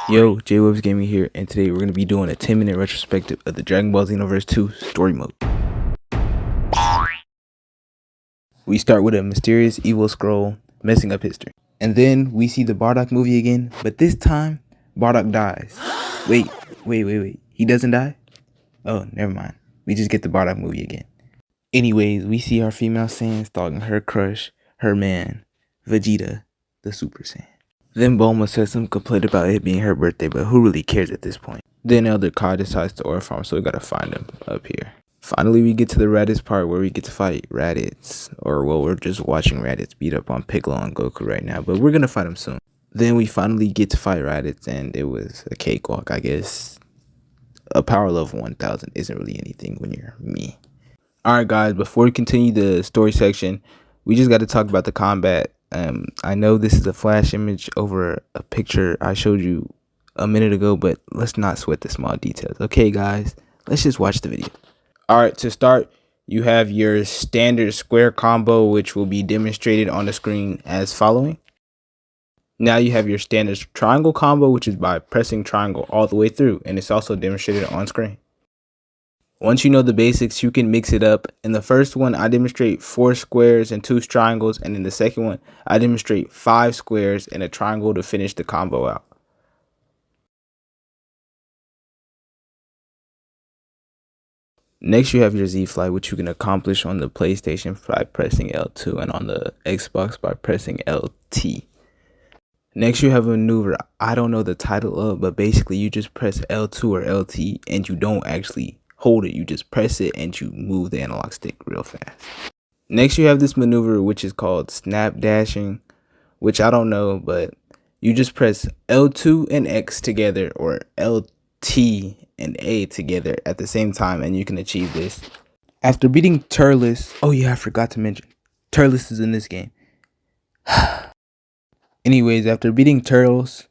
Yo, JAWEBS Gaming here, and today we're going to be doing a 10-minute retrospective of the Dragon Ball Xenoverse 2 story mode. We start with a mysterious evil scroll messing up history. And then we see the Bardock movie again, but this time, Bardock dies. Wait. He doesn't die? Oh, never mind. We just get the Bardock movie again. Anyways, we see our female Saiyan stalking her crush, her man, Vegeta, the Super Saiyan. Then Bulma says some complaint about it being her birthday, but who really cares at this point? Then Elder Kai decides to order farm, so we gotta find him up here. Finally, we get to the Raditz part where we get to fight Raditz. Or, well, we're just watching Raditz beat up on Piccolo and Goku right now, but we're gonna fight him soon. Then we finally get to fight Raditz, and it was a cakewalk, I guess. A power level 1000 isn't really anything when you're me. Alright guys, before we continue the story section, we just gotta talk about the combat. I know this is a flash image over a picture I showed you a minute ago, but let's not sweat the small details. Okay guys, let's just watch the video. Alright, to start, you have your standard square combo, which will be demonstrated on the screen as following. Now you have your standard triangle combo, which is by pressing triangle all the way through, and it's also demonstrated on screen. Once you know the basics, you can mix it up. In the first one, I demonstrate 4 squares and 2 triangles, and in the second one, I demonstrate 5 squares and a triangle to finish the combo out. Next, you have your Z-Fly, which you can accomplish on the PlayStation by pressing L2 and on the Xbox by pressing LT. Next, you have a maneuver I don't know the title of, but basically you just press L2 or LT and you don't actually hold it. You just press it and you move the analog stick real fast. Next, you have this maneuver which is called snap dashing, which I don't know, but you just press L2 and X together or LT and A together at the same time and you can achieve this. After beating Turles, oh yeah, I forgot to mention, Turles is in this game. Anyways, after beating Turles,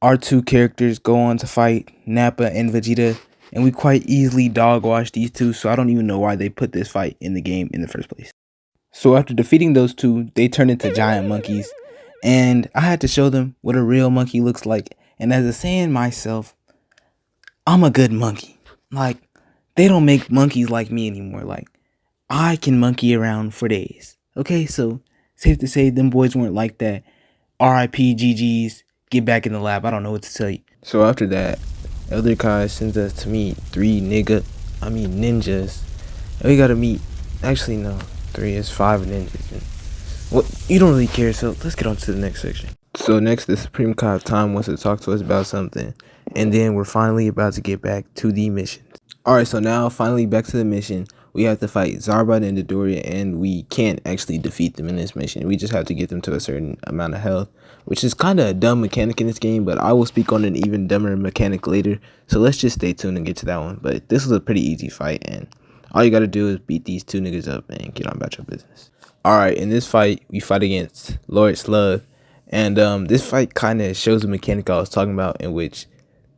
our two characters go on to fight Nappa and Vegeta, and we quite easily dog wash these two, so I don't even know why they put this fight in the game in the first place. So after defeating those two, they turn into giant monkeys, and I had to show them what a real monkey looks like, and as a Saiyan myself, I'm a good monkey. Like, they don't make monkeys like me anymore. Like, I can monkey around for days. Okay, so safe to say them boys weren't like that. RIP GG's, get back in the lab. I don't know what to tell you. So after that, Elder Kai sends us to meet 3 ninjas. And we gotta meet, actually no, 3 is 5 ninjas. And, well, you don't really care, so let's get on to the next section. So next, the Supreme Kai of Time wants to talk to us about something. And then we're finally about to get back to the mission. Alright, so now finally back to the mission. We have to fight Zarbot and Dodoria, and we can't actually defeat them in this mission. We just have to get them to a certain amount of health, which is kind of a dumb mechanic in this game, but I will speak on an even dumber mechanic later. So let's just stay tuned and get to that one. But this was a pretty easy fight, and all you got to do is beat these 2 niggas up and get on about your business. Alright, in this fight, we fight against Lord Slug, and this fight kind of shows the mechanic I was talking about, in which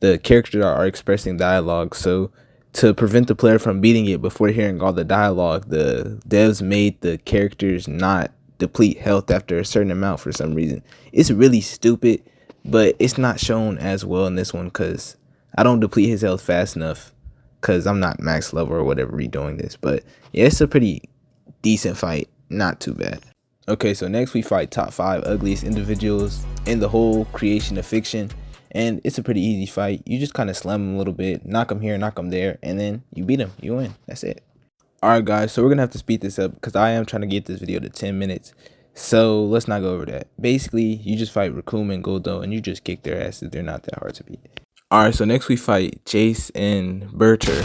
the characters are expressing dialogue. So to prevent the player from beating it before hearing all the dialogue, the devs made the characters not deplete health after a certain amount for some reason. It's really stupid, but it's not shown as well in this one because I don't deplete his health fast enough because I'm not max level or whatever redoing this. But yeah, it's a pretty decent fight, not too bad. Okay, so next we fight top 5 ugliest individuals in the whole creation of fiction. And it's a pretty easy fight. You just kind of slam them a little bit, knock them here, knock them there, and then you beat them. You win. That's it. Alright guys, so we're going to have to speed this up because I am trying to get this video to 10 minutes. So let's not go over that. Basically, you just fight Raccoon and Goldo and you just kick their asses. They're not that hard to beat. Alright, so next we fight Jace and Berter.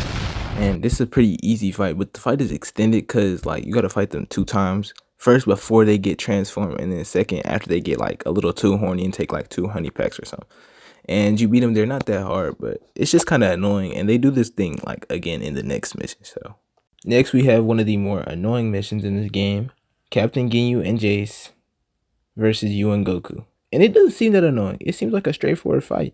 And this is a pretty easy fight, but the fight is extended because like you got to fight them 2 times. First before they get transformed, and then second after they get like a little too horny and take like 2 honey packs or something. And you beat them. They're not that hard, but it's just kind of annoying, and they do this thing like again in the next mission. So next we have one of the more annoying missions in this game, Captain Ginyu and Jace versus you and Goku. And it doesn't seem that annoying. It seems like a straightforward fight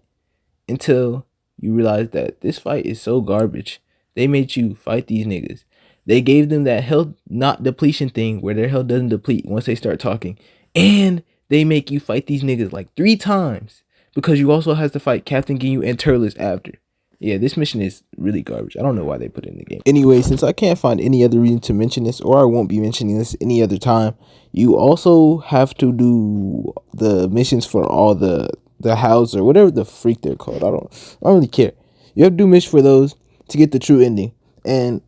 until you realize that this fight is so garbage. They made you fight these niggas. They gave them that health not depletion thing where their health doesn't deplete once they start talking, and they make you fight these niggas like 3 times because you also have to fight Captain Ginyu and Turles after. Yeah, this mission is really garbage. I don't know why they put it in the game. Anyway, since I can't find any other reason to mention this, or I won't be mentioning this any other time, you also have to do the missions for all the house or whatever the freak they're called. I don't really care. You have to do missions for those to get the true ending. And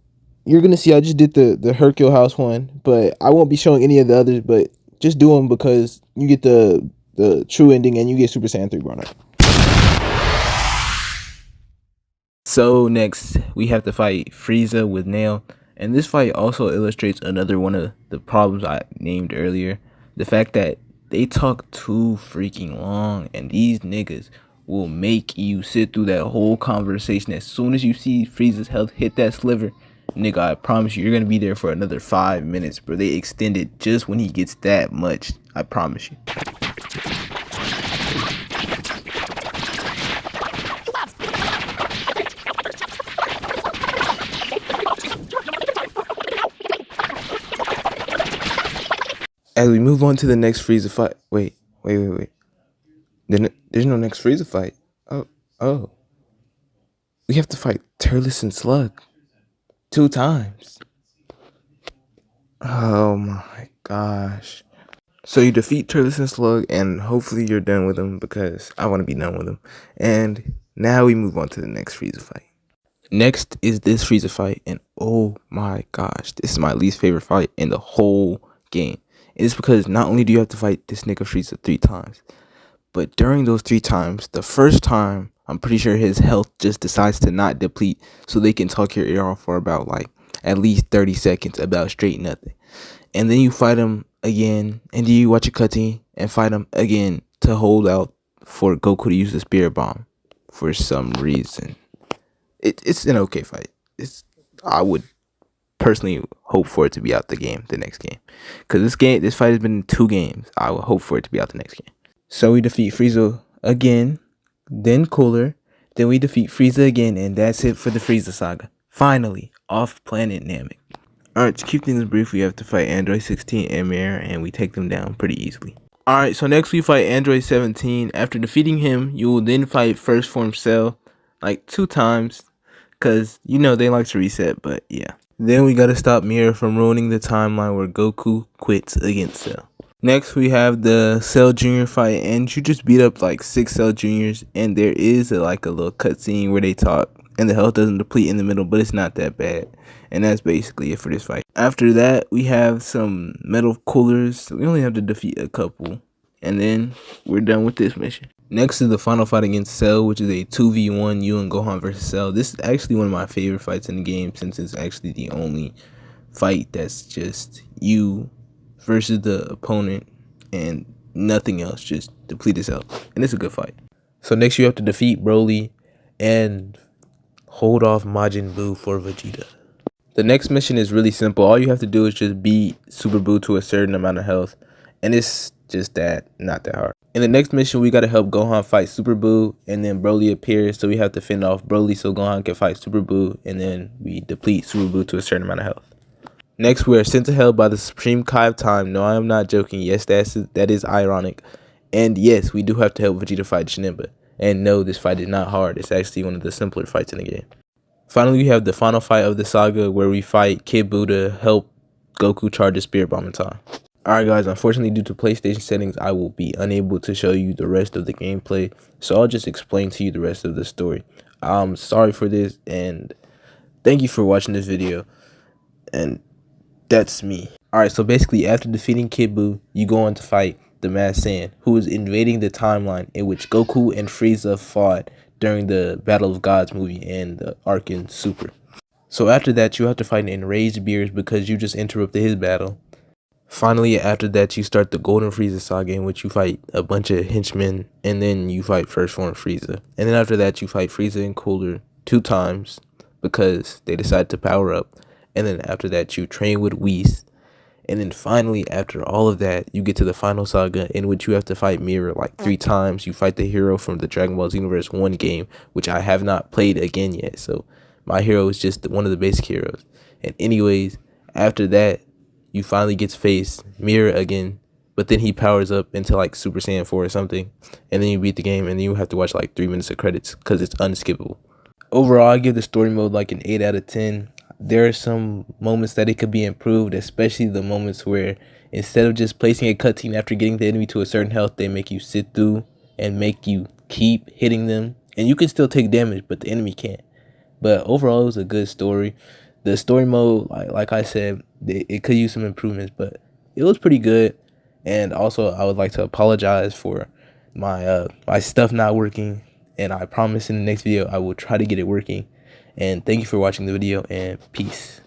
you're gonna see I just did the Hercule house one, but I won't be showing any of the others, but just do them because you get the true ending and you get Super Saiyan 3 brought up. So next we have to fight Frieza with Nail, and this fight also illustrates another one of the problems I named earlier, the fact that they talk too freaking long, and these niggas will make you sit through that whole conversation. As soon as you see Frieza's health hit that sliver, nigga, I promise you, you're gonna be there for another 5 minutes, bro. They extend it just when he gets that much, I promise you. As we move on to the next Frieza fight. Wait. There's no next Frieza fight. Oh. We have to fight Turles and Slug 2 times. Oh my gosh. So you defeat Turles and Slug, and hopefully you're done with them because I want to be done with them. And now we move on to the next Frieza fight. Next is this Frieza fight, and oh my gosh, this is my least favorite fight in the whole game. And it's because not only do you have to fight this nigga Frieza 3 times, but during those 3 times, the first time, I'm pretty sure his health just decides to not deplete, so they can talk your ear off for about like at least 30 seconds about straight nothing. And then you fight him again, and then you watch a cutscene and fight him again to hold out for Goku to use the Spirit Bomb for some reason. It's an okay fight. I would personally hope for it to be out the next game, because this fight has been in 2 games. I would hope for it to be out the next game. So we defeat Frieza again, then Cooler, then we defeat Frieza again, and that's it for the Frieza saga. Finally, off planet Namek. Alright, to keep things brief, we have to fight Android 16 and Mirror, and we take them down pretty easily. Alright, so next we fight Android 17. After defeating him, you will then fight First Form Cell like 2 times, because you know they like to reset, but yeah. Then we gotta stop Mirror from ruining the timeline where Goku quits against Cell. Next we have the Cell Jr. fight, and you just beat up like 6 Cell Juniors, and there is a little cutscene where they talk, and the health doesn't deplete in the middle, but it's not that bad. And that's basically it for this fight. After that, we have some metal coolers. We only have to defeat a couple, and then we're done with this mission. Next is the final fight against Cell, which is a 2v1 you and Gohan versus Cell. This is actually one of my favorite fights in the game, since it's actually the only fight that's just you versus the opponent and nothing else, just deplete his health, and it's a good fight. So next you have to defeat Broly and hold off Majin Buu for Vegeta. The next mission is really simple. All you have to do is just beat Super Buu to a certain amount of health, and it's just not that hard. In the next mission, we gotta help Gohan fight Super Buu, and then Broly appears, so we have to fend off Broly so Gohan can fight Super Buu, and then we deplete Super Buu to a certain amount of health. Next, we are sent to hell by the Supreme Kai of Time. No, I am not joking. Yes, that is ironic. And yes, we do have to help Vegeta fight Janemba. And no, this fight is not hard. It's actually one of the simpler fights in the game. Finally, we have the final fight of the saga, where we fight Kid Buu to help Goku charge his Spirit Bomb in time. Alright guys, unfortunately due to PlayStation settings, I will be unable to show you the rest of the gameplay. So I'll just explain to you the rest of the story. I'm sorry for this, and thank you for watching this video. And that's me. Alright, so basically after defeating Kid Buu, you go on to fight the Masked Saiyan, who is invading the timeline in which Goku and Frieza fought during the Battle of Gods movie and the arc in Super. So after that, you have to fight an enraged Beerus because you just interrupted his battle. Finally, after that, you start the Golden Frieza saga, in which you fight a bunch of henchmen, and then you fight First Form Frieza. And then after that, you fight Frieza and Cooler 2 times because they decide to power up. And then after that, you train with Whis. And then finally, after all of that, you get to the final saga, in which you have to fight Mirror like 3 times. You fight the hero from the Dragon Ball Xenoverse 1 game, which I have not played again yet. So my hero is just one of the basic heroes. And anyways, after that, you finally get to face Mirror again, but then he powers up into like Super Saiyan 4 or something, and then you beat the game, and then you have to watch like 3 minutes of credits because it's unskippable. Overall, I give the story mode like an 8 out of 10. There are some moments that it could be improved, especially the moments where instead of just placing a cutscene after getting the enemy to a certain health, they make you sit through and make you keep hitting them. And you can still take damage, but the enemy can't. But overall, it was a good story. The story mode, like I said, it could use some improvements, but it was pretty good. And also, I would like to apologize for my stuff not working. And I promise in the next video, I will try to get it working. And thank you for watching the video, and peace.